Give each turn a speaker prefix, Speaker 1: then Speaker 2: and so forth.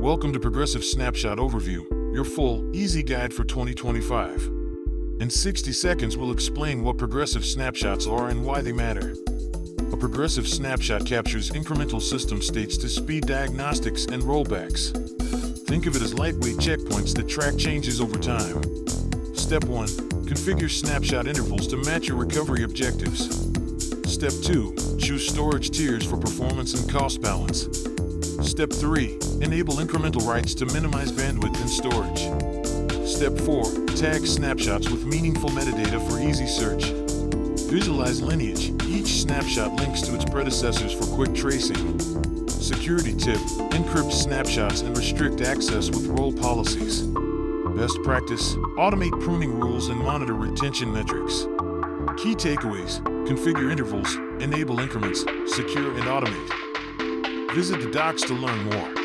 Speaker 1: Welcome to Progressive Snapshot Overview, your full, easy guide for 2025. In 60 seconds, we'll explain what progressive snapshots are and why they matter. A progressive snapshot captures incremental system states to speed diagnostics and rollbacks. Think of it as lightweight checkpoints that track changes over time. Step 1. Configure snapshot intervals to match your recovery objectives. Step 2. Choose storage tiers for performance and cost balance. Step 3. Enable incremental writes to minimize bandwidth and storage. Step 4. Tag snapshots with meaningful metadata for easy search. Visualize lineage. Each snapshot links to its predecessors for quick tracing. Security tip. Encrypt snapshots and restrict access with role policies. Best practice. Automate pruning rules and monitor retention metrics. Key takeaways. Configure intervals, enable increments, secure and automate. Visit the docs to learn more.